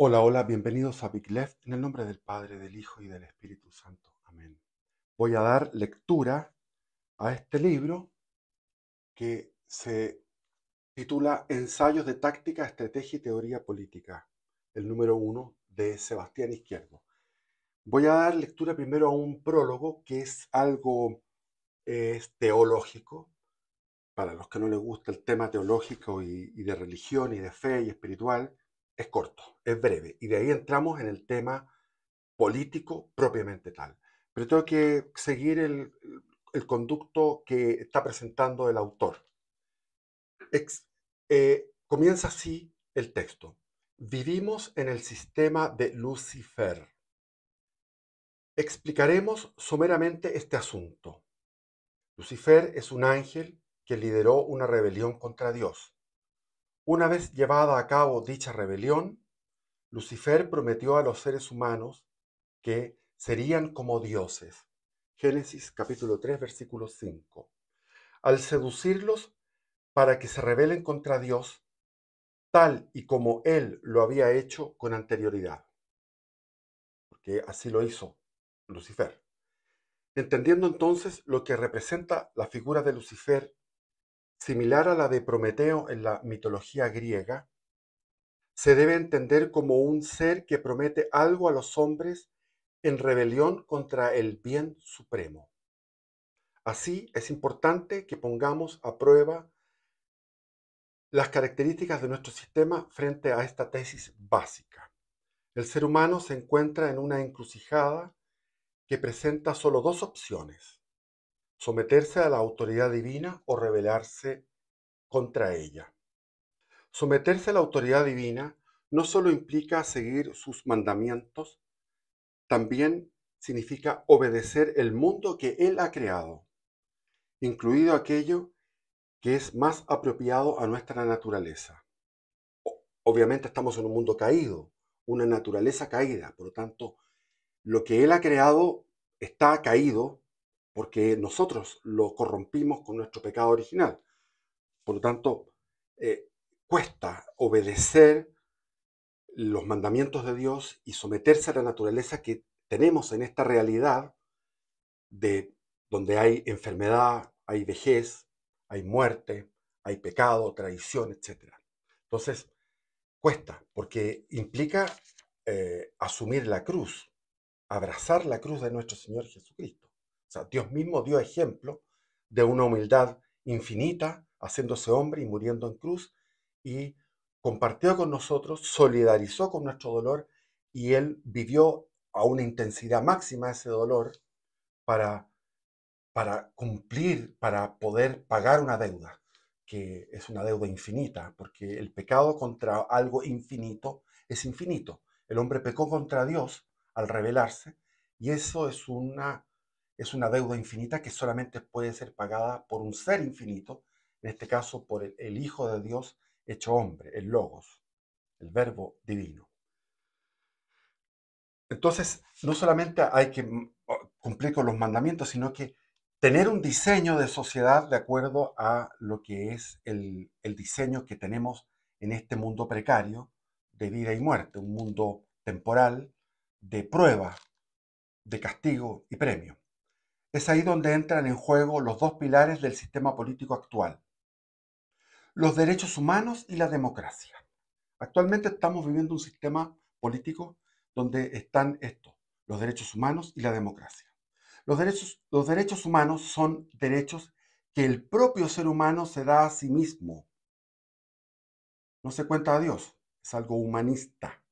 Hola, hola, bienvenidos a Big Left en el nombre del Padre, del Hijo y del Espíritu Santo. Amén. Voy a dar lectura a este libro que se titula Ensayos de táctica, estrategia y teoría política, el número 1 de Sebastián Izquierdo. Voy a dar lectura primero a un prólogo que es algo teológico. Para los que no les gusta el tema teológico y de religión y de fe y espiritual, es corto, es breve. Y de ahí entramos en el tema político propiamente tal. Pero tengo que seguir el conducto que está presentando el autor. Comienza así el texto. Vivimos en el sistema de Lucifer. Explicaremos someramente este asunto. Lucifer es un ángel que lideró una rebelión contra Dios. Una vez llevada a cabo dicha rebelión, Lucifer prometió a los seres humanos que serían como dioses. Génesis capítulo 3, versículo 5. Al seducirlos para que se rebelen contra Dios, tal y como él lo había hecho con anterioridad, porque así lo hizo Lucifer. Entendiendo entonces lo que representa la figura de Lucifer, similar a la de Prometeo en la mitología griega, se debe entender como un ser que promete algo a los hombres en rebelión contra el bien supremo. Así, es importante que pongamos a prueba las características de nuestro sistema frente a esta tesis básica. El ser humano se encuentra en una encrucijada que presenta solo dos opciones: someterse a la autoridad divina o rebelarse contra ella. Someterse a la autoridad divina no solo implica seguir sus mandamientos, también significa obedecer el mundo que Él ha creado, incluido aquello que es más apropiado a nuestra naturaleza. Obviamente estamos en un mundo caído, una naturaleza caída, por lo tanto, lo que Él ha creado está caído porque nosotros lo corrompimos con nuestro pecado original. Por lo tanto, eh, cuesta obedecer los mandamientos de Dios y someterse a la naturaleza que tenemos en esta realidad de donde hay enfermedad, hay vejez, hay muerte, hay pecado, traición, etc. Entonces, cuesta, porque implica asumir la cruz, abrazar la cruz de nuestro Señor Jesucristo. O sea, Dios mismo dio ejemplo de una humildad infinita, haciéndose hombre y muriendo en cruz, y compartió con nosotros, solidarizó con nuestro dolor, y Él vivió a una intensidad máxima ese dolor para cumplir, para poder pagar una deuda, que es una deuda infinita, porque el pecado contra algo infinito es infinito. El hombre pecó contra Dios al rebelarse, y eso es una deuda infinita que solamente puede ser pagada por un ser infinito, en este caso por el Hijo de Dios hecho hombre, el Logos, el Verbo divino. Entonces, no solamente hay que cumplir con los mandamientos, sino que tener un diseño de sociedad de acuerdo a lo que es el diseño que tenemos en este mundo precario de vida y muerte, un mundo temporal de prueba, de castigo y premio. Es ahí donde entran en juego los dos pilares del sistema político actual: los derechos humanos y la democracia. Actualmente estamos viviendo un sistema político donde están estos, los derechos humanos y la democracia. Los derechos humanos son derechos que el propio ser humano se da a sí mismo. No se cuenta a Dios, es algo humanista,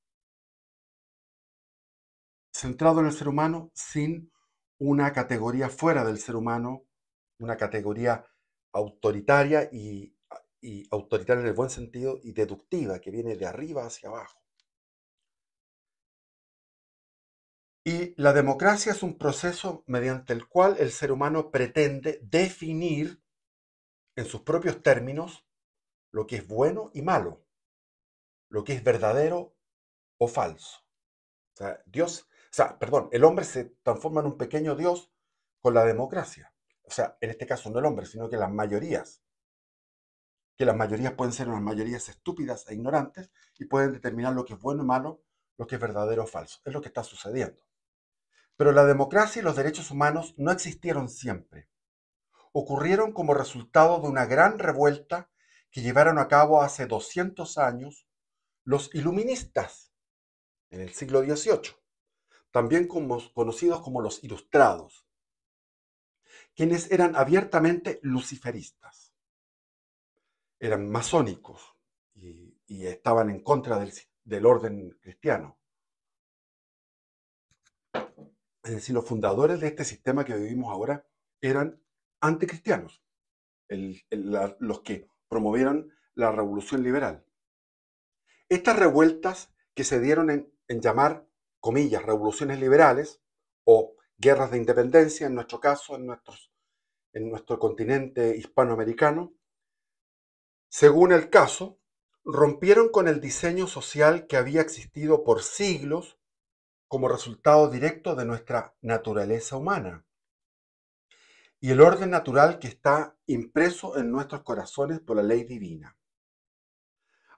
centrado en el ser humano sin una categoría fuera del ser humano, una categoría autoritaria y autoritaria en el buen sentido y deductiva, que viene de arriba hacia abajo. Y la democracia es un proceso mediante el cual el ser humano pretende definir en sus propios términos lo que es bueno y malo, lo que es verdadero o falso. O sea, el hombre se transforma en un pequeño Dios con la democracia. O sea, en este caso no el hombre, sino que las mayorías pueden ser unas mayorías estúpidas e ignorantes y pueden determinar lo que es bueno y malo lo que es verdadero o falso. Es lo que está sucediendo. Pero la democracia y los derechos humanos no existieron siempre. Ocurrieron como resultado de una gran revuelta que llevaron a cabo hace 200 años los iluministas en el siglo XVIII, también conocidos como los ilustrados, quienes eran abiertamente luciferistas, eran masónicos y estaban en contra del orden cristiano. Es decir, los fundadores de este sistema que vivimos ahora eran anticristianos, los que promovieron la revolución liberal. Estas revueltas que se dieron en llamar, comillas, revoluciones liberales o guerras de independencia, en nuestro caso, en nuestro continente hispanoamericano, según el caso, rompieron con el diseño social que había existido por siglos como resultado directo de nuestra naturaleza humana y el orden natural que está impreso en nuestros corazones por la ley divina.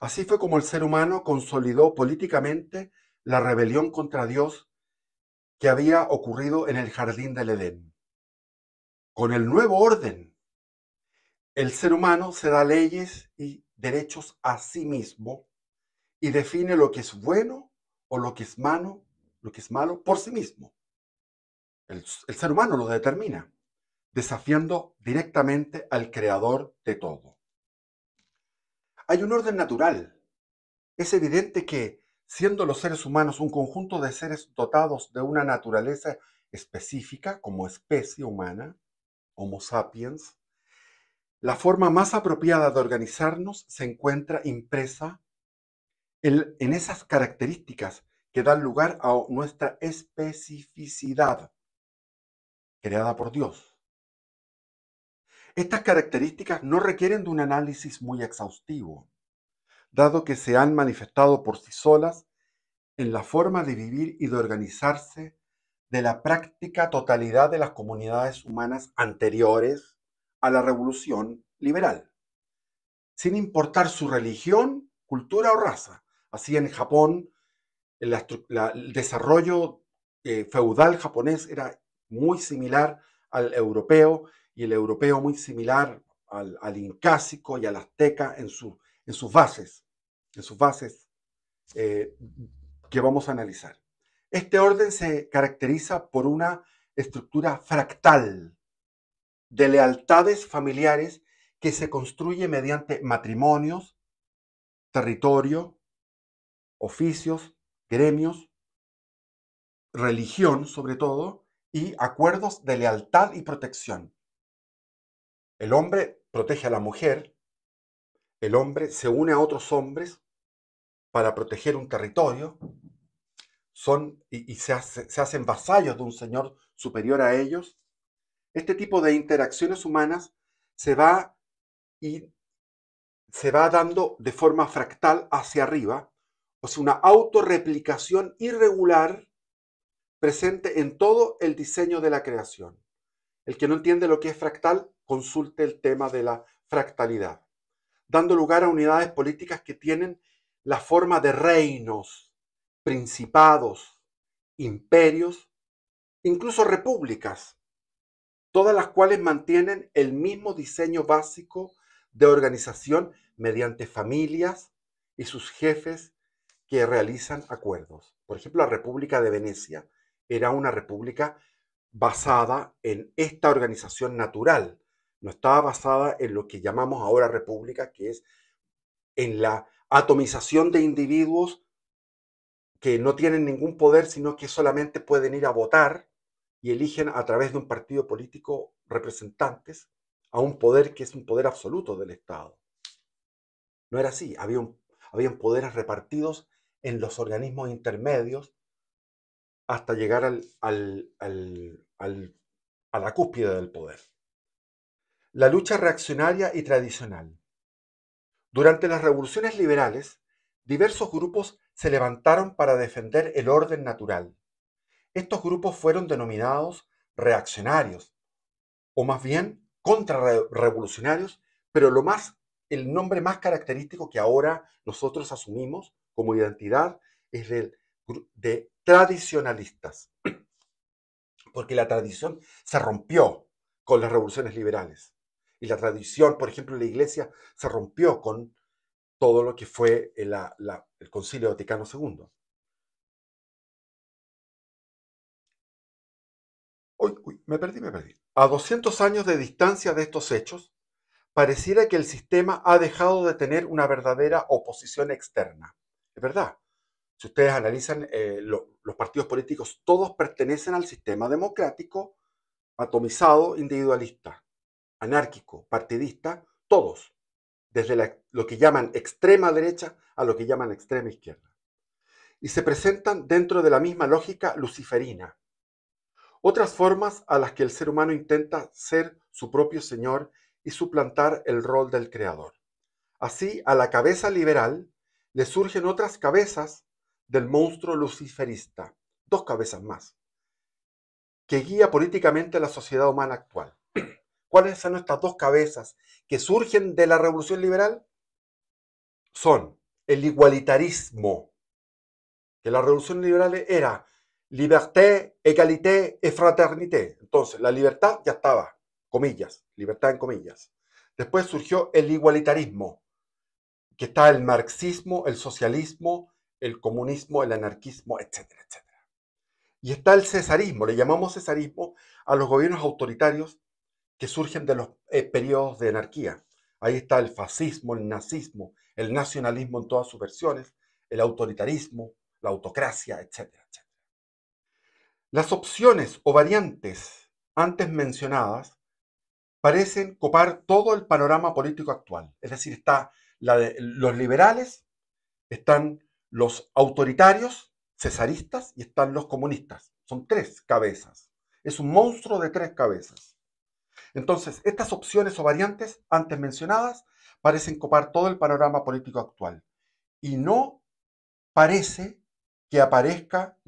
Así fue como el ser humano consolidó políticamente la rebelión contra Dios que había ocurrido en el jardín del Edén. Con el nuevo orden, el ser humano se da leyes y derechos a sí mismo y define lo que es bueno o lo que es malo por sí mismo. El ser humano lo determina, desafiando directamente al creador de todo. Hay un orden natural. Es evidente que, siendo los seres humanos un conjunto de seres dotados de una naturaleza específica como especie humana, Homo sapiens, la forma más apropiada de organizarnos se encuentra impresa en esas características que dan lugar a nuestra especificidad, creada por Dios. Estas características no requieren de un análisis muy exhaustivo, dado que se han manifestado por sí solas en la forma de vivir y de organizarse de la práctica totalidad de las comunidades humanas anteriores a la revolución liberal, sin importar su religión, cultura o raza. Así en Japón, el desarrollo feudal japonés era muy similar al europeo y el europeo muy similar al incásico y al azteca en sus bases eh, que vamos a analizar. Este orden se caracteriza por una estructura fractal de lealtades familiares que se construye mediante matrimonios, territorio, oficios, gremios, religión sobre todo, y acuerdos de lealtad y protección. El hombre protege a la mujer, el hombre se une a otros hombres para proteger un territorio, se hacen vasallos de un señor superior a ellos. Este tipo de interacciones humanas se va dando de forma fractal hacia arriba, o sea, una autorreplicación irregular presente en todo el diseño de la creación. El que no entiende lo que es fractal, consulte el tema de la fractalidad, dando lugar a unidades políticas que tienen la forma de reinos, principados, imperios, incluso repúblicas, todas las cuales mantienen el mismo diseño básico de organización mediante familias y sus jefes que realizan acuerdos. Por ejemplo, la República de Venecia era una república basada en esta organización natural, no estaba basada en lo que llamamos ahora república, que es en la atomización de individuos que no tienen ningún poder, sino que solamente pueden ir a votar y eligen a través de un partido político representantes a un poder que es un poder absoluto del Estado. No era así, habían poderes repartidos en los organismos intermedios hasta llegar a la cúspide del poder. La lucha reaccionaria y tradicional. Durante las revoluciones liberales, diversos grupos se levantaron para defender el orden natural. Estos grupos fueron denominados reaccionarios, o más bien contrarrevolucionarios, pero el nombre más característico que ahora nosotros asumimos como identidad es el de tradicionalistas, porque la tradición se rompió con las revoluciones liberales. Y la tradición, por ejemplo, la Iglesia se rompió con todo lo que fue el Concilio Vaticano II. Uy, me perdí. A 200 años de distancia de estos hechos, pareciera que el sistema ha dejado de tener una verdadera oposición externa. Es verdad. Si ustedes analizan los partidos políticos, todos pertenecen al sistema democrático, atomizado, individualista, anárquico, partidista, todos, desde lo que llaman extrema derecha a lo que llaman extrema izquierda. Y se presentan dentro de la misma lógica luciferina. Otras formas a las que el ser humano intenta ser su propio señor y suplantar el rol del creador. Así, a la cabeza liberal le surgen otras cabezas del monstruo luciferista, dos cabezas más, que guía políticamente a la sociedad humana actual. ¿Cuáles son estas dos cabezas que surgen de la revolución liberal? Son el igualitarismo, que la revolución liberal era liberté, égalité et fraternité. Entonces, la libertad ya estaba, comillas, libertad en comillas. Después surgió el igualitarismo, que está el marxismo, el socialismo, el comunismo, el anarquismo, etcétera, etcétera. Y está el cesarismo, le llamamos cesarismo a los gobiernos autoritarios que surgen de los periodos de anarquía. Ahí está el fascismo, el nazismo, el nacionalismo en todas sus versiones, el autoritarismo, la autocracia, etcétera, etcétera. Las opciones o variantes antes mencionadas parecen copar todo el panorama político actual. Es decir, está los liberales, están los autoritarios, cesaristas, y están los comunistas. Son tres cabezas. Es un monstruo de tres cabezas. Entonces, estas opciones o variantes antes mencionadas parecen copar todo el panorama político actual. Y no parece que aparezca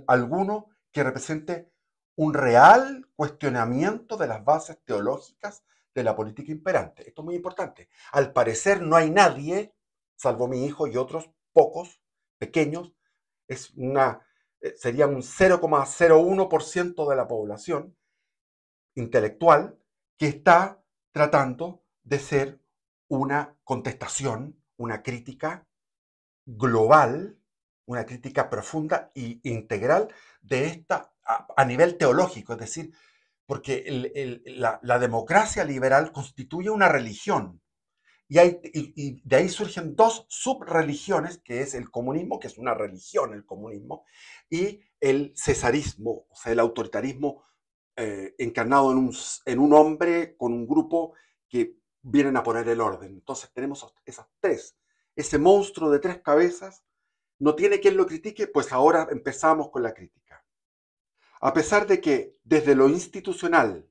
alguno que represente un real cuestionamiento de las bases teológicas de la política imperante. Esto es muy importante. Al parecer no hay nadie, salvo mi hijo y otros pocos, pequeños, sería un 0,01% de la población intelectual que está tratando de ser una contestación, una crítica global, una crítica profunda e integral de esta a nivel teológico, es decir, porque la democracia liberal constituye una religión y de ahí surgen dos subreligiones, que es el comunismo, que es una religión el comunismo, y el cesarismo, o sea, el autoritarismo encarnado en un hombre con un grupo que vienen a poner el orden. Entonces tenemos esas tres. Ese monstruo de tres cabezas no tiene quien lo critique, pues ahora empezamos con la crítica. A pesar de que desde lo institucional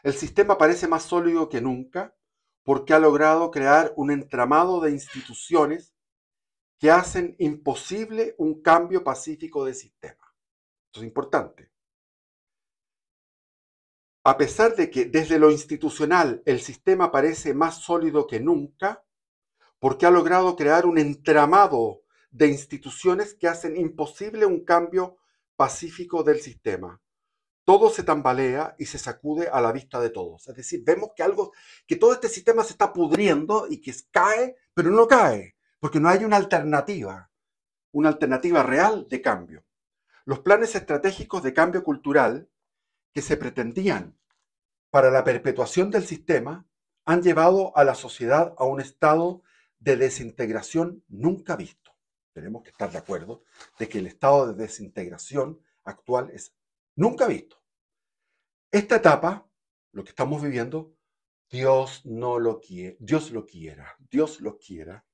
el sistema parece más sólido que nunca, porque ha logrado crear un entramado de instituciones que hacen imposible un cambio pacífico del sistema. Esto es importante. A pesar de que desde lo institucional el sistema parece más sólido que nunca, porque ha logrado crear un entramado de instituciones que hacen imposible un cambio pacífico del sistema. Todo se tambalea y se sacude a la vista de todos. Es decir, vemos que todo este sistema se está pudriendo y que cae, pero no cae, porque no hay una alternativa real de cambio. Los planes estratégicos de cambio cultural que se pretendían para la perpetuación del sistema han llevado a la sociedad a un estado de desintegración nunca visto. Tenemos que estar de acuerdo de que el estado de desintegración actual es nunca visto. Esta etapa, lo que estamos viviendo, Dios no lo quiere, Dios lo quiera.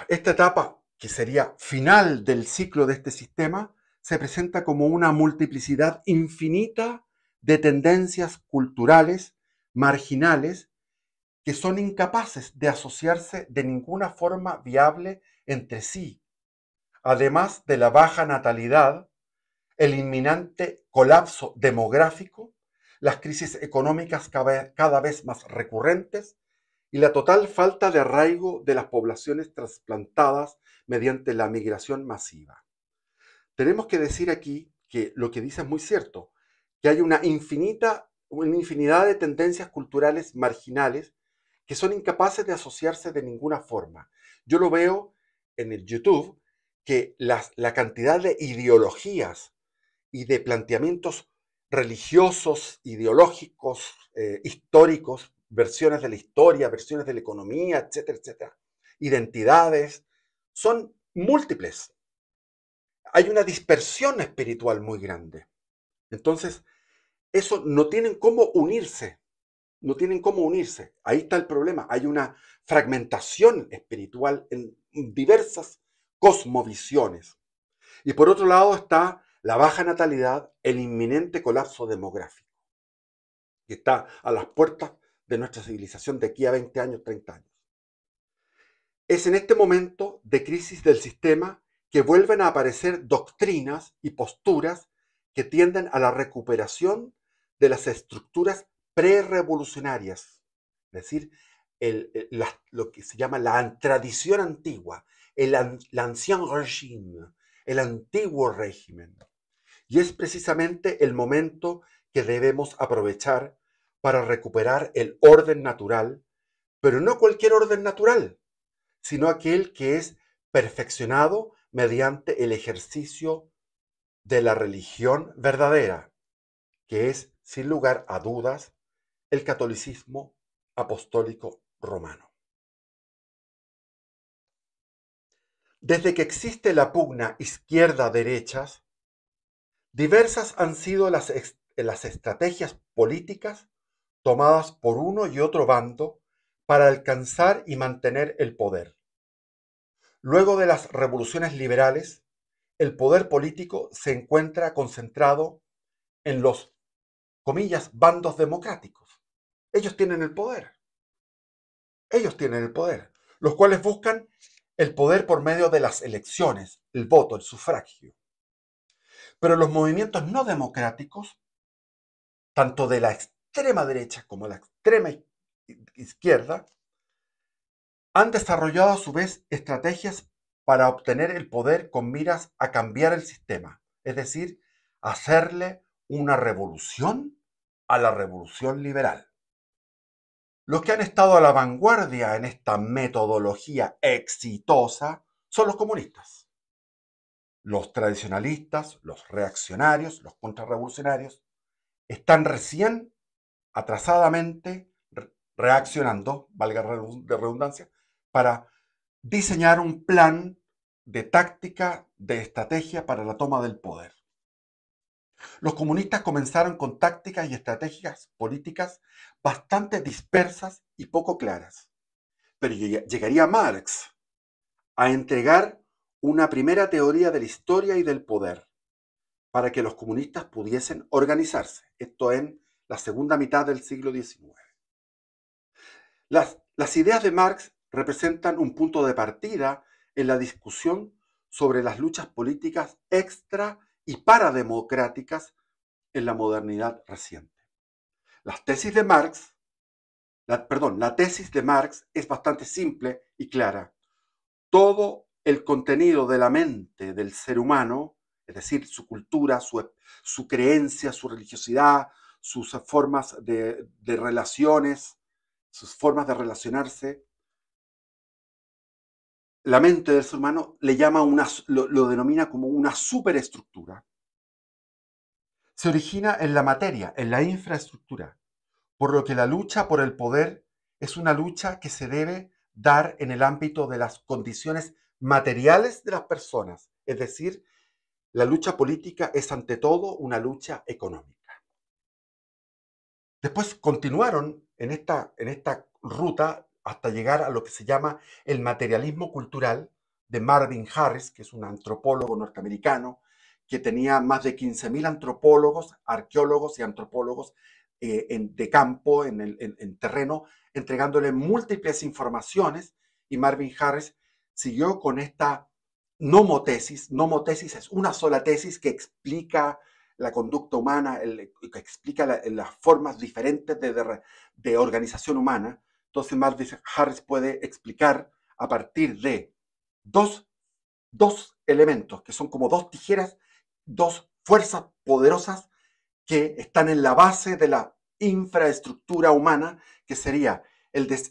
Esta etapa, que sería final del ciclo de este sistema, se presenta como una multiplicidad infinita de tendencias culturales marginales que son incapaces de asociarse de ninguna forma viable entre sí, además de la baja natalidad, el inminente colapso demográfico, las crisis económicas cada vez más recurrentes y la total falta de arraigo de las poblaciones trasplantadas mediante la migración masiva. Tenemos que decir aquí que lo que dice es muy cierto, que hay una infinidad de tendencias culturales marginales que son incapaces de asociarse de ninguna forma. Yo lo veo en el YouTube, que la cantidad de ideologías y de planteamientos religiosos, ideológicos, históricos, versiones de la historia, versiones de la economía, etcétera, etcétera, identidades, son múltiples. Hay una dispersión espiritual muy grande. Entonces, eso no tienen cómo unirse. No tienen cómo unirse. Ahí está el problema. Hay una fragmentación espiritual en diversas cosmovisiones. Y por otro lado está la baja natalidad, el inminente colapso demográfico, que está a las puertas de nuestra civilización de aquí a 20 años, 30 años. Es en este momento de crisis del sistema que vuelven a aparecer doctrinas y posturas que tienden a la recuperación de las estructuras prerevolucionarias, es decir, lo que se llama la tradición antigua, l'ancien régime, el antiguo régimen. Y es precisamente el momento que debemos aprovechar para recuperar el orden natural, pero no cualquier orden natural, sino aquel que es perfeccionado mediante el ejercicio de la religión verdadera, que es, sin lugar a dudas, el catolicismo apostólico romano. Desde que existe la pugna izquierda-derechas, diversas han sido las estrategias políticas tomadas por uno y otro bando para alcanzar y mantener el poder. Luego de las revoluciones liberales, el poder político se encuentra concentrado en los, comillas, bandos democráticos. Ellos tienen el poder. Ellos tienen el poder, los cuales buscan el poder por medio de las elecciones, el voto, el sufragio. Pero los movimientos no democráticos, tanto de la extrema derecha como la extrema izquierda, han desarrollado a su vez estrategias para obtener el poder con miras a cambiar el sistema, es decir, hacerle una revolución a la revolución liberal. Los que han estado a la vanguardia en esta metodología exitosa son los comunistas. Los tradicionalistas, los reaccionarios, los contrarrevolucionarios, están recién, atrasadamente, reaccionando, valga la redundancia, para diseñar un plan de táctica, de estrategia para la toma del poder. Los comunistas comenzaron con tácticas y estrategias políticas bastante dispersas y poco claras. Pero llegaría Marx a entregar una primera teoría de la historia y del poder para que los comunistas pudiesen organizarse. Esto en la segunda mitad del siglo XIX. Las ideas de Marx representan un punto de partida en la discusión sobre las luchas políticas extra y parademocráticas en la modernidad reciente. La tesis de Marx es bastante simple y clara. Todo el contenido de la mente del ser humano, es decir, su cultura, su creencia, su religiosidad, sus formas de relaciones, sus formas de relacionarse, la mente del ser humano lo denomina como una superestructura. Se origina en la materia, en la infraestructura, por lo que la lucha por el poder es una lucha que se debe dar en el ámbito de las condiciones materiales de las personas, es decir, la lucha política es ante todo una lucha económica. Después continuaron en esta ruta hasta llegar a lo que se llama el materialismo cultural de Marvin Harris, que es un antropólogo norteamericano que tenía más de 15.000 antropólogos, arqueólogos y antropólogos de campo, en terreno, entregándole múltiples informaciones, y Marvin Harris siguió con esta nomotesis. Nomotesis es una sola tesis que explica la conducta humana, que explica las formas diferentes de organización humana, Entonces Marvis Harris puede explicar a partir de dos elementos que son como dos tijeras, dos fuerzas poderosas que están en la base de la infraestructura humana, que sería el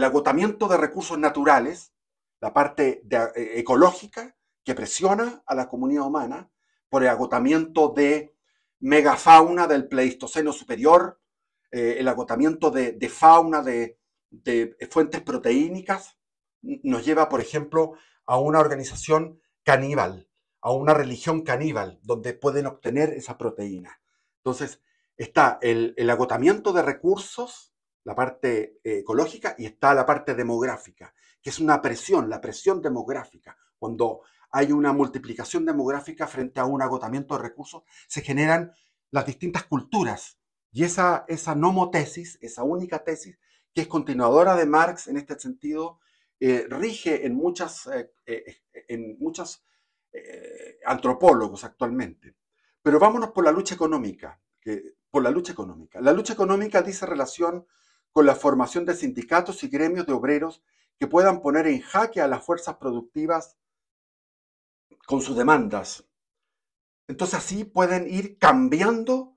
agotamiento de recursos naturales, la parte ecológica que presiona a la comunidad humana por el agotamiento de megafauna del Pleistoceno superior, el agotamiento de fauna de fuentes proteínicas, nos lleva, por ejemplo, a una organización caníbal, a una religión caníbal, donde pueden obtener esa proteína. Entonces, está el agotamiento de recursos, la parte ecológica, y está la parte demográfica, que es una presión, la presión demográfica. Cuando hay una multiplicación demográfica frente a un agotamiento de recursos, se generan las distintas culturas. Y esa nomotesis, esa única tesis, que es continuadora de Marx en este sentido, rige en muchas antropólogos actualmente. Pero vámonos por la lucha económica. La lucha económica dice relación con la formación de sindicatos y gremios de obreros que puedan poner en jaque a las fuerzas productivas con sus demandas. Entonces así pueden ir cambiando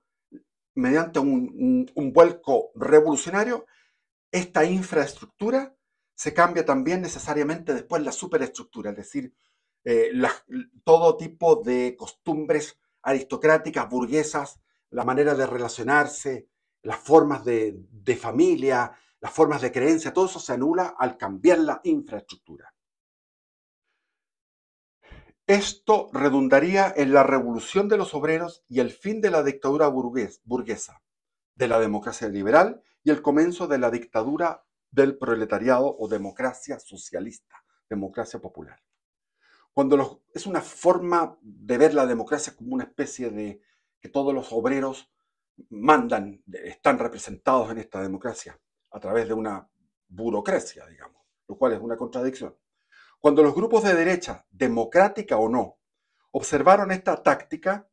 mediante un vuelco revolucionario esta infraestructura. Se cambia también necesariamente después la superestructura, es decir, todo tipo de costumbres aristocráticas, burguesas, la manera de relacionarse, las formas de familia, las formas de creencia, todo eso se anula al cambiar la infraestructura. Esto redundaría en la revolución de los obreros y el fin de la dictadura burguesa, de la democracia liberal y el comienzo de la dictadura del proletariado o democracia socialista, democracia popular. Es una forma de ver la democracia como una especie de que todos los obreros mandan, están representados en esta democracia a través de una burocracia, digamos, lo cual es una contradicción. Cuando los grupos de derecha, democrática o no, observaron esta táctica,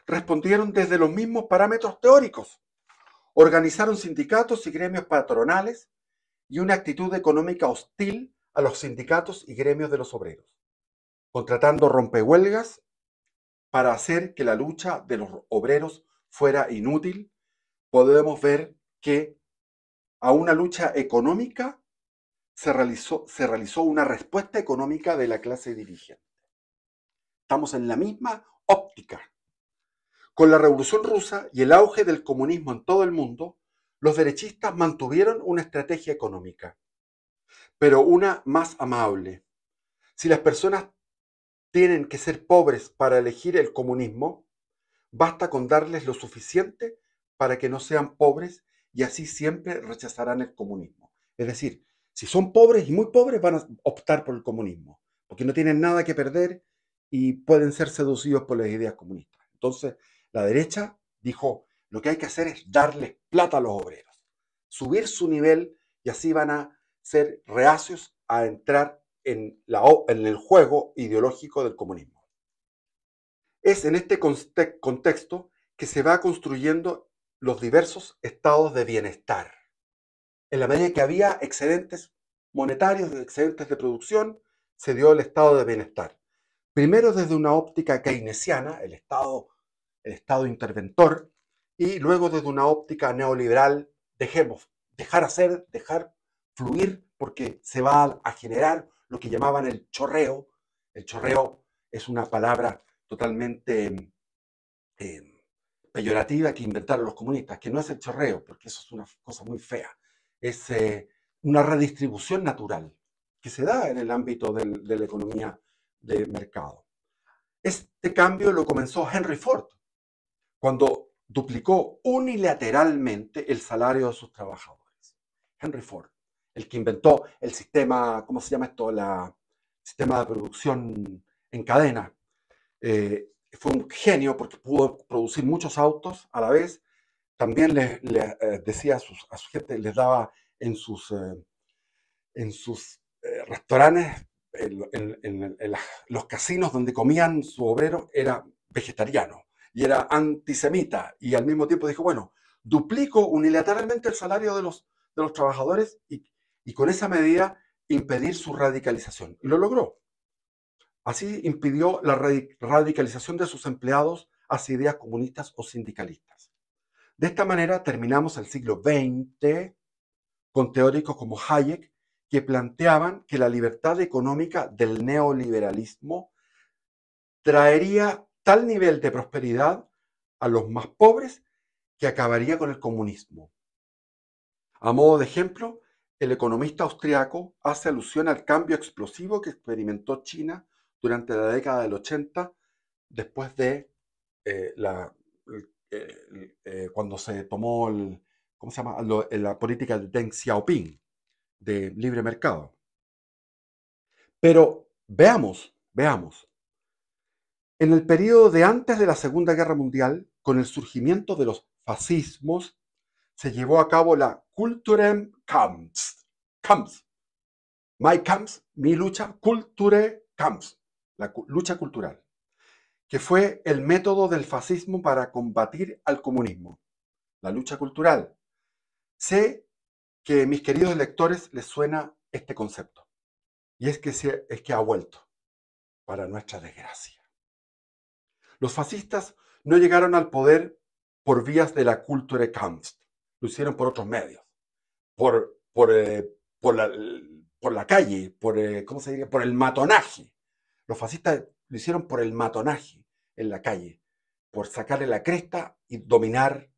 respondieron desde los mismos parámetros teóricos. Organizaron sindicatos y gremios patronales y una actitud económica hostil a los sindicatos y gremios de los obreros, contratando rompehuelgas para hacer que la lucha de los obreros fuera inútil. Podemos ver que a una lucha económica se realizó una respuesta económica de la clase dirigente. Estamos en la misma óptica. Con la Revolución Rusa y el auge del comunismo en todo el mundo, los derechistas mantuvieron una estrategia económica, pero una más amable. Si las personas tienen que ser pobres para elegir el comunismo, basta con darles lo suficiente para que no sean pobres y así siempre rechazarán el comunismo. Es decir, si son pobres y muy pobres van a optar por el comunismo, porque no tienen nada que perder y pueden ser seducidos por las ideas comunistas. Entonces, la derecha dijo, lo que hay que hacer es darles plata a los obreros, subir su nivel y así van a ser reacios a entrar en el juego ideológico del comunismo. Es en este contexto que se va construyendo los diversos estados de bienestar. En la medida que había excedentes monetarios, excedentes de producción, se dio el estado de bienestar. Primero desde una óptica keynesiana, el estado interventor, y luego desde una óptica neoliberal, dejar hacer, dejar fluir, porque se va a generar lo que llamaban el chorreo. El chorreo es una palabra totalmente peyorativa que inventaron los comunistas, que no es el chorreo, porque eso es una cosa muy fea. Es una redistribución natural que se da en el ámbito de la economía de mercado. Este cambio lo comenzó Henry Ford, cuando duplicó unilateralmente el salario de sus trabajadores. Henry Ford, el que inventó el sistema, ¿cómo se llama esto? El sistema de producción en cadena. Fue un genio porque pudo producir muchos autos a la vez. También les decía a su gente, les daba en sus restaurantes, en los casinos donde comían su obrero, era vegetariano y era antisemita, y al mismo tiempo dijo, bueno, duplico unilateralmente el salario de los trabajadores y con esa medida impedir su radicalización. Y lo logró. Así impidió la radicalización de sus empleados hacia ideas comunistas o sindicalistas. De esta manera terminamos el siglo XX con teóricos como Hayek, que planteaban que la libertad económica del neoliberalismo traería tal nivel de prosperidad a los más pobres que acabaría con el comunismo. A modo de ejemplo, el economista austriaco hace alusión al cambio explosivo que experimentó China durante la década del 80, después de cuando se tomó la política de Deng Xiaoping de libre mercado. Pero veamos, en el periodo de antes de la Segunda Guerra Mundial, con el surgimiento de los fascismos, se llevó a cabo la Kulturkampf. My Kampf, mi lucha, Kulturkampf, la lucha cultural, que fue el método del fascismo para combatir al comunismo. La lucha cultural. Sé que a mis queridos lectores les suena este concepto, y es que ha vuelto, para nuestra desgracia. Los fascistas no llegaron al poder por vías de la Kulturkampf, lo hicieron por otros medios, por la calle, ¿cómo se diría? Por el matonaje. Los fascistas lo hicieron por el matonaje en la calle, por sacarle la cresta y dominar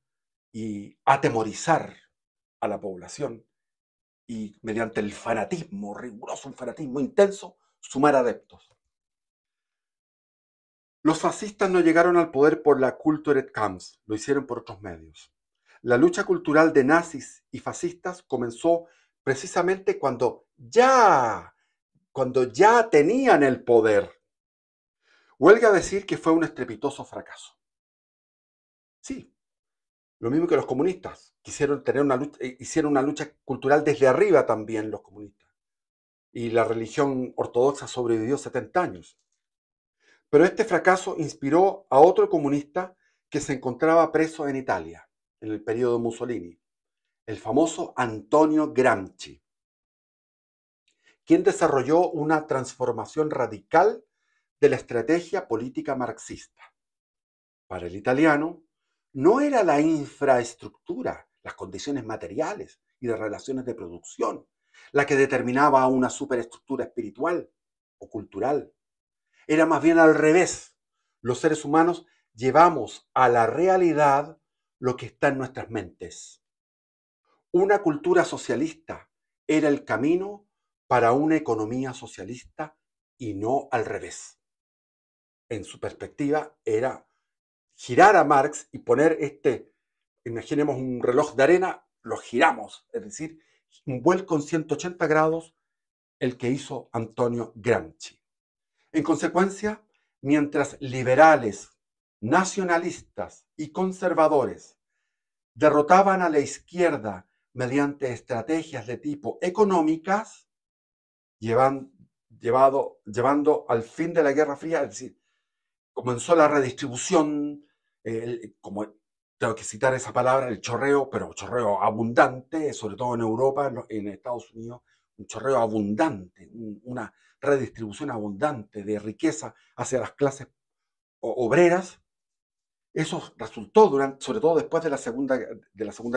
y atemorizar a la población y mediante el fanatismo riguroso, un fanatismo intenso, sumar adeptos. Los fascistas no llegaron al poder por la Kulturkampf, lo hicieron por otros medios. La lucha cultural de nazis y fascistas comenzó precisamente cuando ya tenían el poder. Huelga decir que fue un estrepitoso fracaso. Sí, lo mismo que los comunistas. Quisieron tener hicieron una lucha cultural desde arriba también los comunistas. Y la religión ortodoxa sobrevivió 70 años. Pero este fracaso inspiró a otro comunista que se encontraba preso en Italia, en el periodo de Mussolini, el famoso Antonio Gramsci, quien desarrolló una transformación radical de la estrategia política marxista. Para el italiano, no era la infraestructura, las condiciones materiales y de relaciones de producción, la que determinaba una superestructura espiritual o cultural. Era más bien al revés. Los seres humanos llevamos a la realidad lo que está en nuestras mentes. Una cultura socialista era el camino para una economía socialista y no al revés. En su perspectiva era girar a Marx y poner imaginemos un reloj de arena, lo giramos, es decir, un vuelco en 180 grados el que hizo Antonio Gramsci. En consecuencia, mientras liberales, nacionalistas y conservadores derrotaban a la izquierda mediante estrategias de tipo económicas, llevando al fin de la Guerra Fría, es decir, comenzó la redistribución, como tengo que citar esa palabra, el chorreo, pero chorreo abundante, sobre todo en Europa, en Estados Unidos, un chorreo abundante, una redistribución abundante de riqueza hacia las clases obreras. Eso resultó, sobre todo después de la Segunda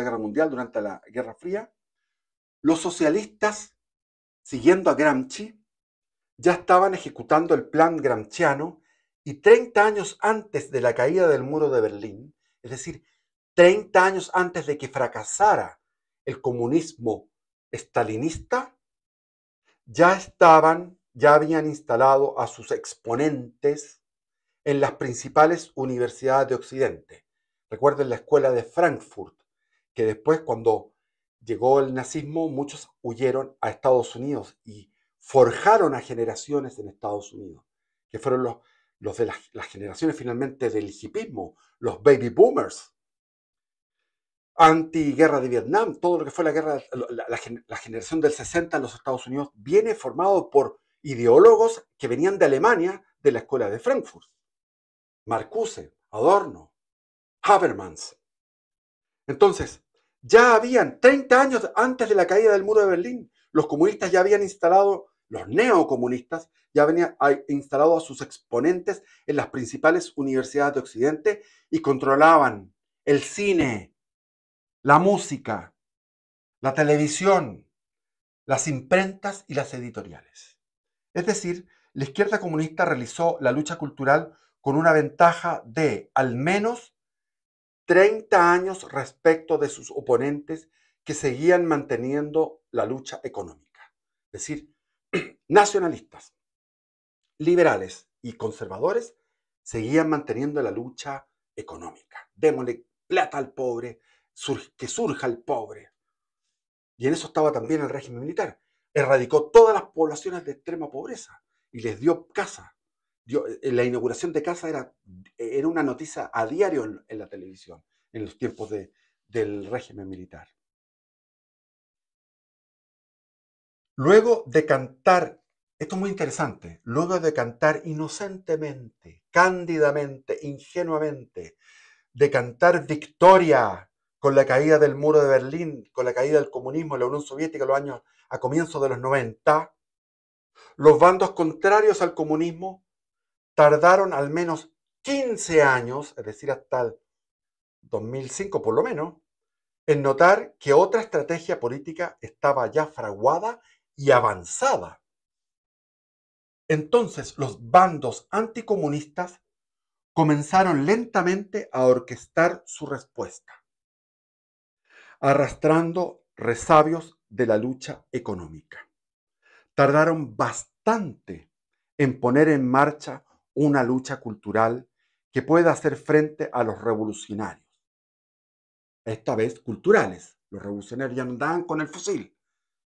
Guerra Mundial, durante la Guerra Fría. Los socialistas, siguiendo a Gramsci, ya estaban ejecutando el plan gramsciano y 30 años antes de la caída del muro de Berlín, es decir, 30 años antes de que fracasara el comunismo estalinista, ya habían instalado a sus exponentes en las principales universidades de Occidente. Recuerden la escuela de Frankfurt, que después, cuando llegó el nazismo, muchos huyeron a Estados Unidos y forjaron a generaciones en Estados Unidos, que fueron los de las generaciones finalmente del hipismo, los baby boomers, anti-guerra de Vietnam, todo lo que fue la generación del 60 en los Estados Unidos, viene formado por ideólogos que venían de Alemania, de la escuela de Frankfurt. Marcuse, Adorno, Habermas. Entonces, Ya habían, 30 años antes de la caída del muro de Berlín, los comunistas ya habían instalado, los neocomunistas ya habían instalado a sus exponentes en las principales universidades de Occidente y controlaban el cine, la música, la televisión, las imprentas y las editoriales. Es decir, la izquierda comunista realizó la lucha cultural con una ventaja de al menos 30 años respecto de sus oponentes que seguían manteniendo la lucha económica. Es decir, nacionalistas, liberales y conservadores seguían manteniendo la lucha económica. Démosle plata al pobre, que surja el pobre. Y en eso estaba también el régimen militar. Erradicó todas las poblaciones de extrema pobreza y les dio casa. La inauguración de casa era una noticia a diario en la televisión en los tiempos del régimen militar. Luego de cantar, esto es muy interesante, luego de cantar inocentemente, cándidamente, ingenuamente, de cantar victoria con la caída del muro de Berlín, con la caída del comunismo en la Unión Soviética a comienzos de los 90, los bandos contrarios al comunismo tardaron al menos 15 años, es decir, hasta el 2005 por lo menos, en notar que otra estrategia política estaba ya fraguada y avanzada. Entonces los bandos anticomunistas comenzaron lentamente a orquestar su respuesta, arrastrando resabios de la lucha económica. Tardaron bastante en poner en marcha una lucha cultural que pueda hacer frente a los revolucionarios. Esta vez culturales. Los revolucionarios ya no andaban con el fusil,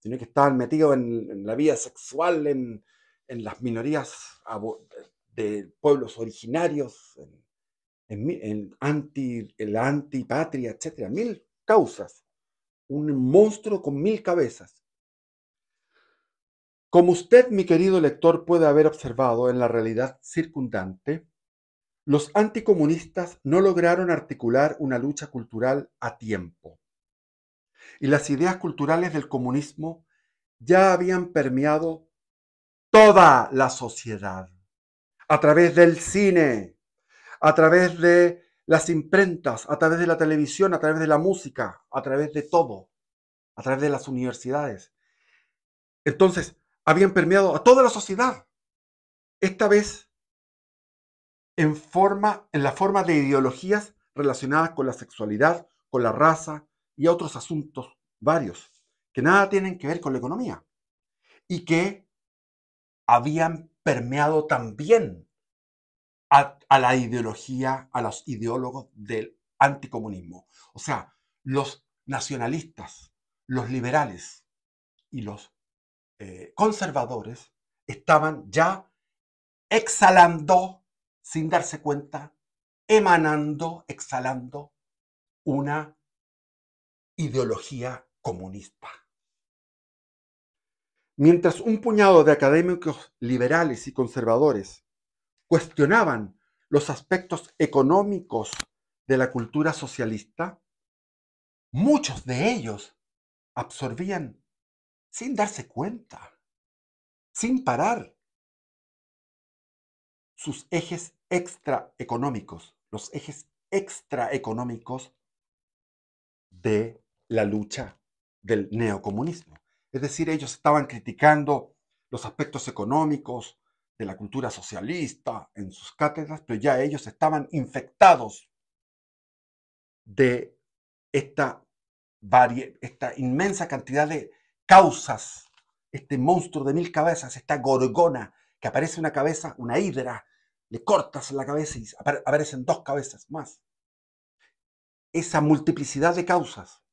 sino que estaban metidos en la vida sexual, en las minorías de pueblos originarios, en la antipatria, etc. 1000 causas. Un monstruo con 1000 cabezas. Como usted, mi querido lector, puede haber observado en la realidad circundante, los anticomunistas no lograron articular una lucha cultural a tiempo. Y las ideas culturales del comunismo ya habían permeado toda la sociedad, a través del cine, a través de las imprentas, a través de la televisión, a través de la música, a través de todo, a través de las universidades. Entonces, habían permeado a toda la sociedad, esta vez en la forma de ideologías relacionadas con la sexualidad, con la raza y otros asuntos varios, que nada tienen que ver con la economía y que habían permeado también a la ideología, a los ideólogos del anticomunismo. O sea, los nacionalistas, los liberales y los conservadores estaban ya exhalando, sin darse cuenta, emanando, exhalando una ideología comunista. Mientras un puñado de académicos liberales y conservadores cuestionaban los aspectos económicos de la cultura socialista, muchos de ellos absorbían sin darse cuenta, sin parar, sus ejes extraeconómicos, los ejes extraeconómicos de la lucha del neocomunismo. Es decir, ellos estaban criticando los aspectos económicos de la cultura socialista en sus cátedras, pero ya ellos estaban infectados de esta inmensa cantidad de causas, este monstruo de 1000 cabezas, esta gorgona, que aparece una cabeza, una hidra, le cortas la cabeza y aparecen 2 cabezas más. Esa multiplicidad de causas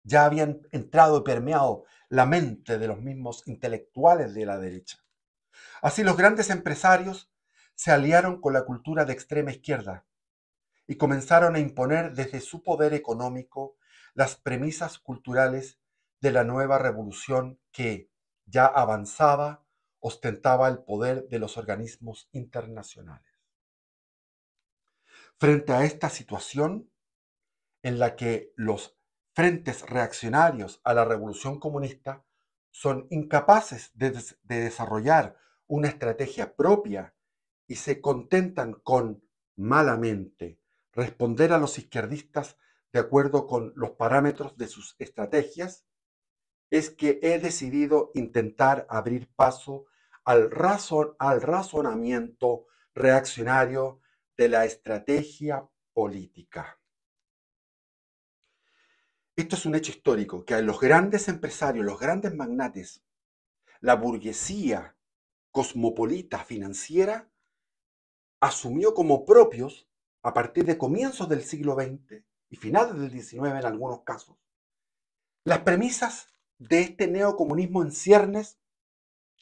ya habían entrado y permeado la mente de los mismos intelectuales de la derecha. Así los grandes empresarios se aliaron con la cultura de extrema izquierda y comenzaron a imponer desde su poder económico las premisas culturales de la nueva revolución que, ya avanzada, ostentaba el poder de los organismos internacionales. Frente a esta situación en la que los frentes reaccionarios a la revolución comunista son incapaces de desarrollar una estrategia propia y se contentan con, malamente, responder a los izquierdistas de acuerdo con los parámetros de sus estrategias, es que he decidido intentar abrir paso al razonamiento reaccionario de la estrategia política. Esto es un hecho histórico, que a los grandes empresarios, los grandes magnates, la burguesía cosmopolita financiera asumió como propios, a partir de comienzos del siglo XX y finales del XIX en algunos casos, las premisas de este neocomunismo en ciernes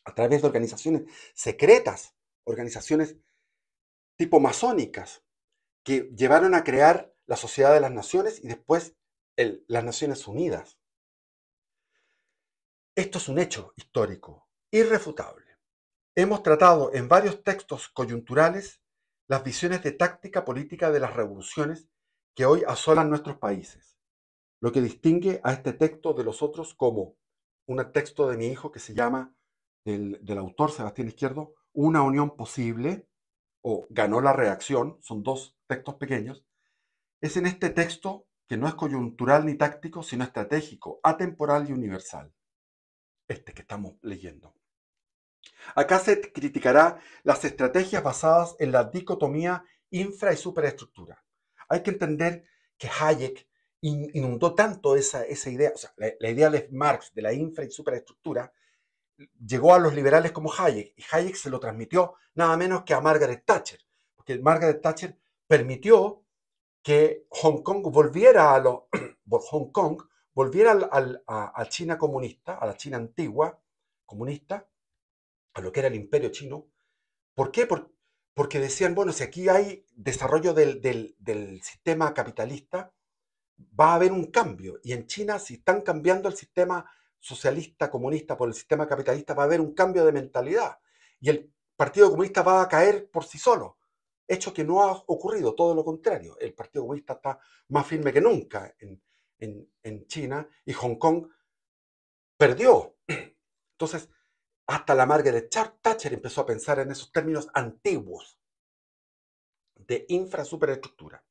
a través de organizaciones secretas, organizaciones tipo masónicas, que llevaron a crear la Sociedad de las Naciones y después las Naciones Unidas. Esto es un hecho histórico, irrefutable. Hemos tratado en varios textos coyunturales las visiones de táctica política de las revoluciones que hoy asolan nuestros países, lo que distingue a este texto de los otros como un texto de mi hijo que se llama, del autor Sebastián Izquierdo, Una unión posible, o Ganó la reacción, son dos textos pequeños. Es en este texto que no es coyuntural ni táctico, sino estratégico, atemporal y universal, este que estamos leyendo. Acá se criticará las estrategias basadas en la dicotomía infra y superestructura. Hay que entender que Hayek inundó tanto esa idea, o sea, la idea de Marx de la infra y superestructura, llegó a los liberales como Hayek, y Hayek se lo transmitió nada menos que a Margaret Thatcher, porque Margaret Thatcher permitió que Hong Kong volviera a China comunista, a la China antigua comunista, a lo que era el imperio chino. ¿Por qué? Porque decían, bueno, si aquí hay desarrollo del sistema capitalista, va a haber un cambio. Y en China, si están cambiando el sistema socialista, comunista por el sistema capitalista, va a haber un cambio de mentalidad. Y el Partido Comunista va a caer por sí solo. Hecho que no ha ocurrido, todo lo contrario. El Partido Comunista está más firme que nunca en China, y Hong Kong perdió. Entonces, hasta la Margaret Thatcher empezó a pensar en esos términos antiguos de infrasuperestructura.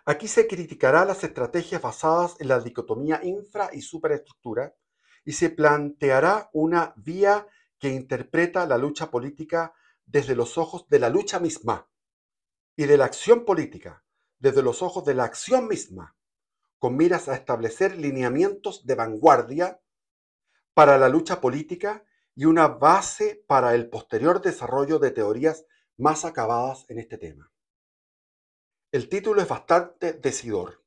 Aquí se criticará las estrategias basadas en la dicotomía infra y superestructura y se planteará una vía que interpreta la lucha política desde los ojos de la lucha misma y de la acción política desde los ojos de la acción misma, con miras a establecer lineamientos de vanguardia para la lucha política y una base para el posterior desarrollo de teorías más acabadas en este tema. El título es bastante decidor.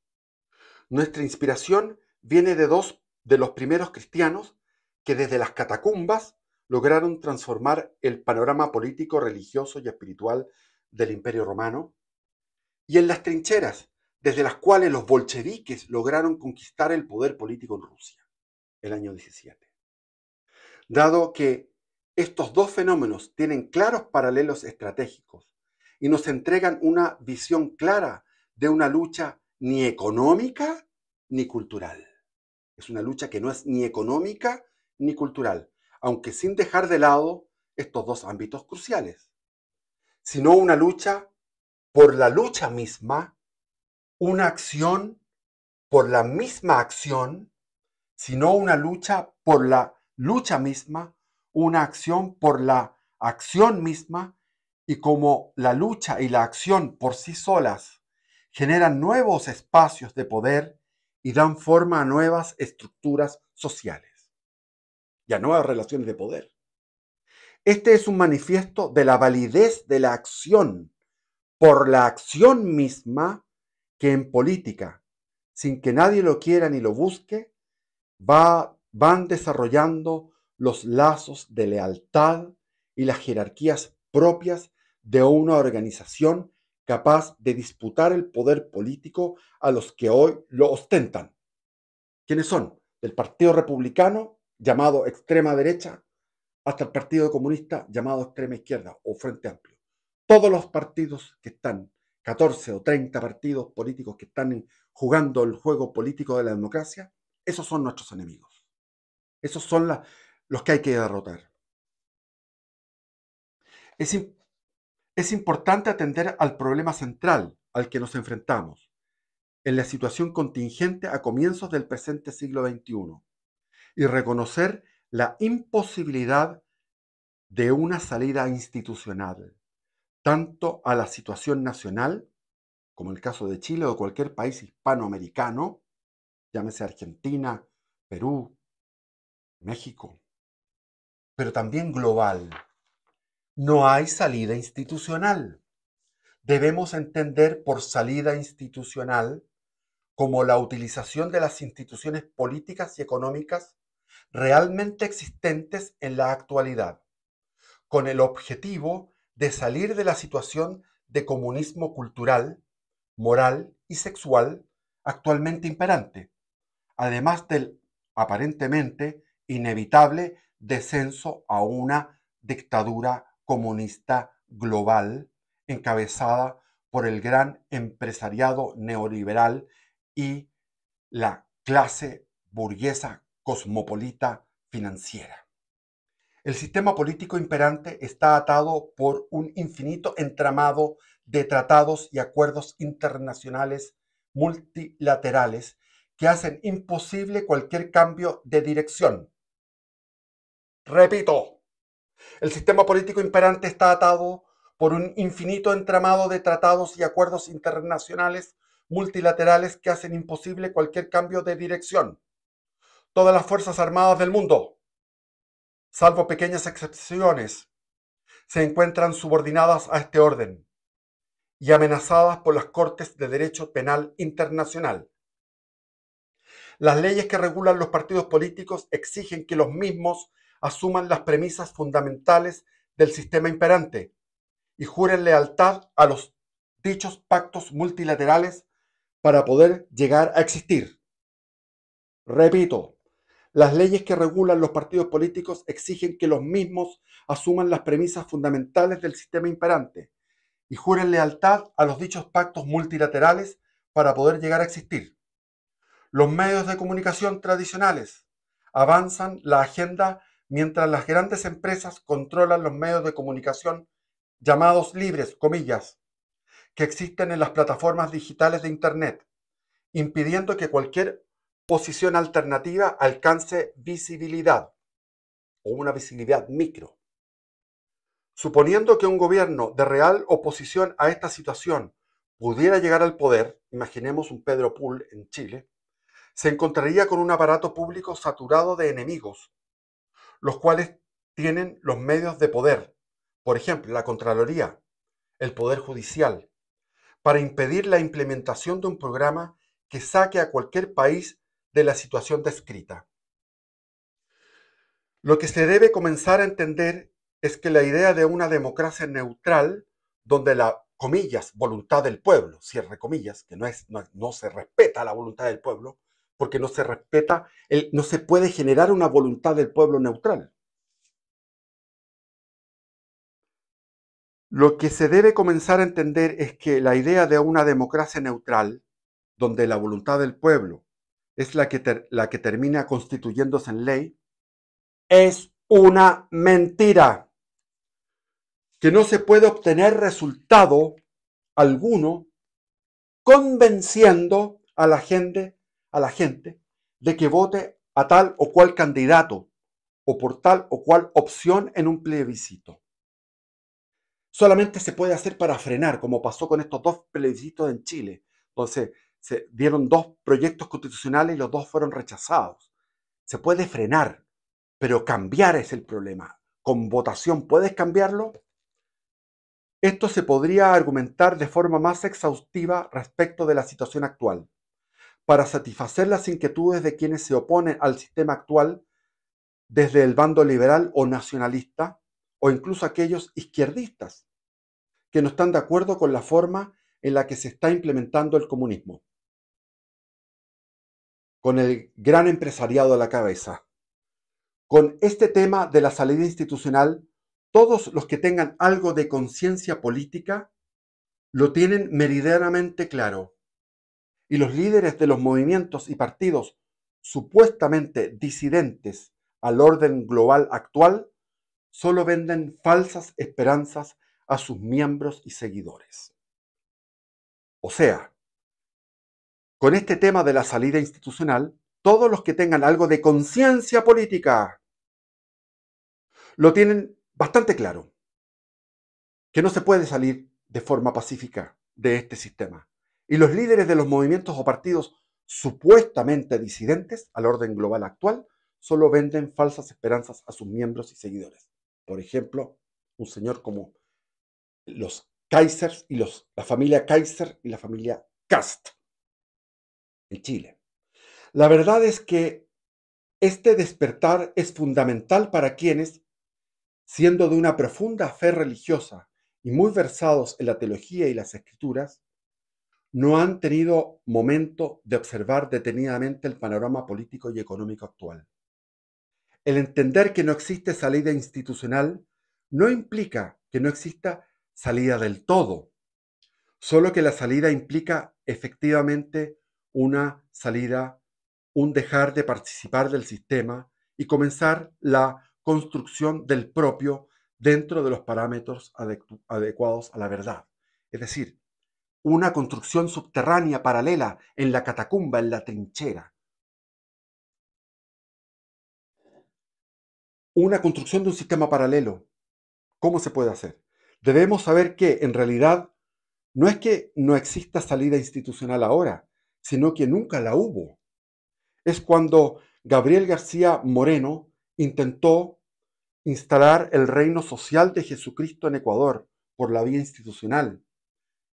Nuestra inspiración viene de dos de los primeros cristianos que desde las catacumbas lograron transformar el panorama político, religioso y espiritual del Imperio Romano, y en las trincheras desde las cuales los bolcheviques lograron conquistar el poder político en Rusia, el año 17. Dado que estos dos fenómenos tienen claros paralelos estratégicos y nos entregan una visión clara de una lucha ni económica ni cultural. Es una lucha que no es ni económica ni cultural, aunque sin dejar de lado estos dos ámbitos cruciales, sino una lucha por la lucha misma, una acción por la misma acción, sino una lucha por la lucha misma, una acción por la acción misma, y como la lucha y la acción por sí solas generan nuevos espacios de poder y dan forma a nuevas estructuras sociales y a nuevas relaciones de poder. Este es un manifiesto de la validez de la acción por la acción misma que en política, sin que nadie lo quiera ni lo busque, van desarrollando los lazos de lealtad y las jerarquías propias de una organización capaz de disputar el poder político a los que hoy lo ostentan. ¿Quiénes son? Del Partido Republicano, llamado extrema derecha, hasta el Partido Comunista, llamado extrema izquierda o Frente Amplio. Todos los partidos que están 14 o 30 partidos políticos que están jugando el juego político de la democracia, esos son nuestros enemigos. Esos son los que hay que derrotar. Es importante atender al problema central al que nos enfrentamos en la situación contingente a comienzos del presente siglo XXI y reconocer la imposibilidad de una salida institucional, tanto a la situación nacional, como el caso de Chile o cualquier país hispanoamericano, llámese Argentina, Perú, México, pero también global. No hay salida institucional. Debemos entender por salida institucional como la utilización de las instituciones políticas y económicas realmente existentes en la actualidad, con el objetivo de salir de la situación de comunismo cultural, moral y sexual actualmente imperante, además del aparentemente inevitable descenso a una dictadura comunista global encabezada por el gran empresariado neoliberal y la clase burguesa cosmopolita financiera. El sistema político imperante está atado por un infinito entramado de tratados y acuerdos internacionales multilaterales que hacen imposible cualquier cambio de dirección. Repito, el sistema político imperante está atado por un infinito entramado de tratados y acuerdos internacionales multilaterales que hacen imposible cualquier cambio de dirección. Todas las Fuerzas Armadas del mundo, salvo pequeñas excepciones, se encuentran subordinadas a este orden y amenazadas por las Cortes de Derecho Penal Internacional. Las leyes que regulan los partidos políticos exigen que los mismos asuman las premisas fundamentales del sistema imperante y juren lealtad a los dichos pactos multilaterales para poder llegar a existir. Repito, las leyes que regulan los partidos políticos exigen que los mismos asuman las premisas fundamentales del sistema imperante y juren lealtad a los dichos pactos multilaterales para poder llegar a existir. Los medios de comunicación tradicionales avanzan la agenda mientras las grandes empresas controlan los medios de comunicación llamados libres, comillas, que existen en las plataformas digitales de Internet, impidiendo que cualquier posición alternativa alcance visibilidad o una visibilidad micro. Suponiendo que un gobierno de real oposición a esta situación pudiera llegar al poder, imaginemos un Pedro Pull en Chile, se encontraría con un aparato público saturado de enemigos, los cuales tienen los medios de poder, por ejemplo, la Contraloría, el Poder Judicial, para impedir la implementación de un programa que saque a cualquier país de la situación descrita. Lo que se debe comenzar a entender es que la idea de una democracia neutral, donde la, comillas, voluntad del pueblo, cierre comillas, que no se respeta la voluntad del pueblo, porque no se respeta, no se puede generar una voluntad del pueblo neutral. Lo que se debe comenzar a entender es que la idea de una democracia neutral, donde la voluntad del pueblo es la que termina constituyéndose en ley, es una mentira, que no se puede obtener resultado alguno convenciendo a la gente de que vote a tal o cual candidato o por tal o cual opción en un plebiscito. Solamente se puede hacer para frenar, como pasó con estos dos plebiscitos en Chile, donde se dieron dos proyectos constitucionales y los dos fueron rechazados. Se puede frenar, pero cambiar es el problema. ¿Con votación puedes cambiarlo? Esto se podría argumentar de forma más exhaustiva respecto de la situación actual, para satisfacer las inquietudes de quienes se oponen al sistema actual desde el bando liberal o nacionalista, o incluso aquellos izquierdistas que no están de acuerdo con la forma en la que se está implementando el comunismo, con el gran empresariado a la cabeza. Con este tema de la salida institucional, todos los que tengan algo de conciencia política lo tienen meridianamente claro y los líderes de los movimientos y partidos supuestamente disidentes al orden global actual solo venden falsas esperanzas a sus miembros y seguidores. O sea, con este tema de la salida institucional, todos los que tengan algo de conciencia política lo tienen bastante claro, que no se puede salir de forma pacífica de este sistema. Y los líderes de los movimientos o partidos supuestamente disidentes al orden global actual solo venden falsas esperanzas a sus miembros y seguidores. Por ejemplo, un señor como los Kaisers y la familia Kaiser y la familia Kast en Chile. La verdad es que este despertar es fundamental para quienes, siendo de una profunda fe religiosa y muy versados en la teología y las escrituras, no han tenido momento de observar detenidamente el panorama político y económico actual. El entender que no existe salida institucional no implica que no exista salida del todo, solo que la salida implica efectivamente una salida, un dejar de participar del sistema y comenzar la construcción del propio dentro de los parámetros adecuados a la verdad. Es decir, una construcción subterránea paralela en la catacumba, en la trinchera. Una construcción de un sistema paralelo. ¿Cómo se puede hacer? Debemos saber que, en realidad, no es que no exista salida institucional ahora, sino que nunca la hubo. Es cuando Gabriel García Moreno intentó instalar el reino social de Jesucristo en Ecuador por la vía institucional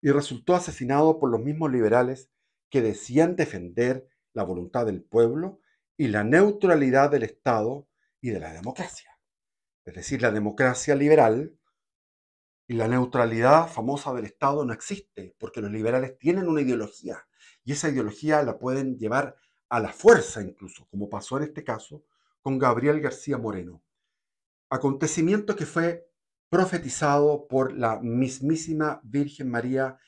y resultó asesinado por los mismos liberales que decían defender la voluntad del pueblo y la neutralidad del Estado y de la democracia. Es decir, la democracia liberal y la neutralidad famosa del Estado no existe, porque los liberales tienen una ideología y esa ideología la pueden llevar a la fuerza incluso, como pasó en este caso con Gabriel García Moreno. Acontecimiento que fue profetizado por la mismísima Virgen María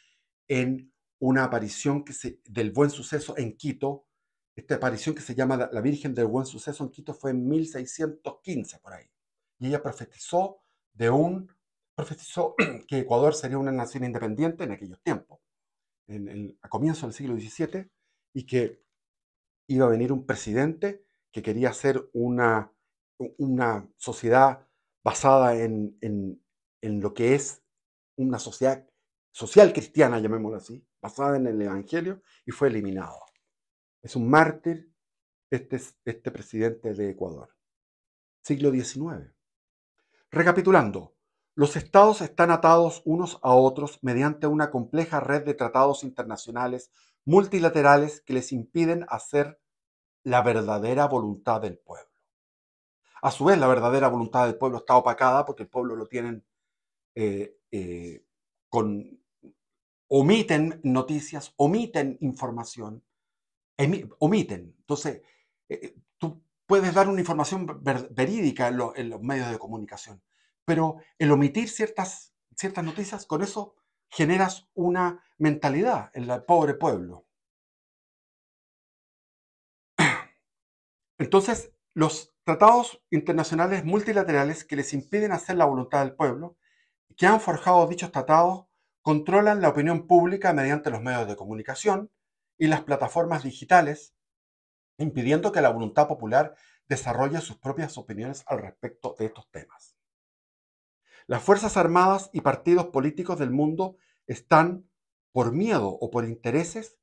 en una aparición del Buen Suceso en Quito. Esta aparición que se llama la Virgen del Buen Suceso en Quito fue en 1615 por ahí. Y ella profetizó que Ecuador sería una nación independiente en aquellos tiempos, a comienzos del siglo XVII, y que iba a venir un presidente que quería hacer una sociedad basada en lo que es una sociedad social cristiana, llamémoslo así, basada en el Evangelio, y fue eliminado. Es un mártir este presidente de Ecuador. Siglo XIX. Recapitulando, los estados están atados unos a otros mediante una compleja red de tratados internacionales multilaterales que les impiden hacer la verdadera voluntad del pueblo. A su vez, la verdadera voluntad del pueblo está opacada porque el pueblo lo tienen omiten noticias, omiten información, omiten. Entonces, tú puedes dar una información verídica en los medios de comunicación, pero el omitir ciertas noticias, con eso generas una mentalidad en el pobre pueblo. Entonces, los tratados internacionales multilaterales que les impiden hacer la voluntad del pueblo, que han forjado dichos tratados, controlan la opinión pública mediante los medios de comunicación y las plataformas digitales, impidiendo que la voluntad popular desarrolle sus propias opiniones al respecto de estos temas. Las Fuerzas Armadas y partidos políticos del mundo están, por miedo o por intereses,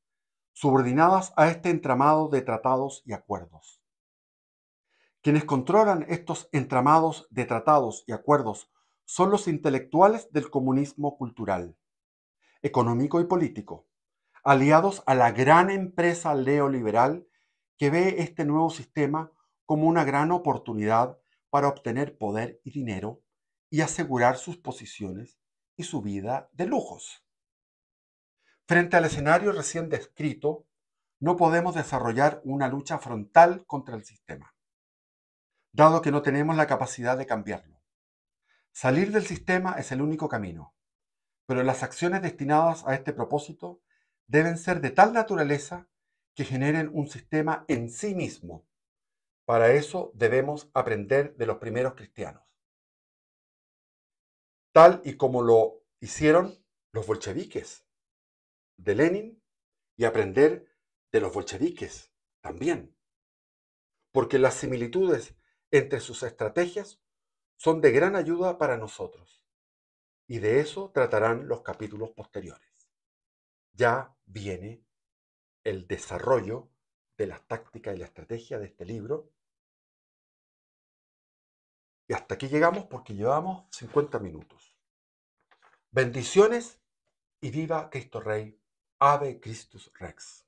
subordinadas a este entramado de tratados y acuerdos. Quienes controlan estos entramados de tratados y acuerdos son los intelectuales del comunismo cultural, económico y político, aliados a la gran empresa neoliberal que ve este nuevo sistema como una gran oportunidad para obtener poder y dinero y asegurar sus posiciones y su vida de lujos. Frente al escenario recién descrito, no podemos desarrollar una lucha frontal contra el sistema, dado que no tenemos la capacidad de cambiarlo. Salir del sistema es el único camino. pero las acciones destinadas a este propósito deben ser de tal naturaleza que generen un sistema en sí mismo. Para eso debemos aprender de los primeros cristianos, tal y como lo hicieron los bolcheviques de Lenin, y aprender de los bolcheviques también, porque las similitudes entre sus estrategias son de gran ayuda para nosotros, y de eso tratarán los capítulos posteriores. Ya viene el desarrollo de las tácticas y la estrategia de este libro. Y hasta aquí llegamos porque llevamos 50 minutos. Bendiciones y viva Cristo Rey. Ave Christus Rex.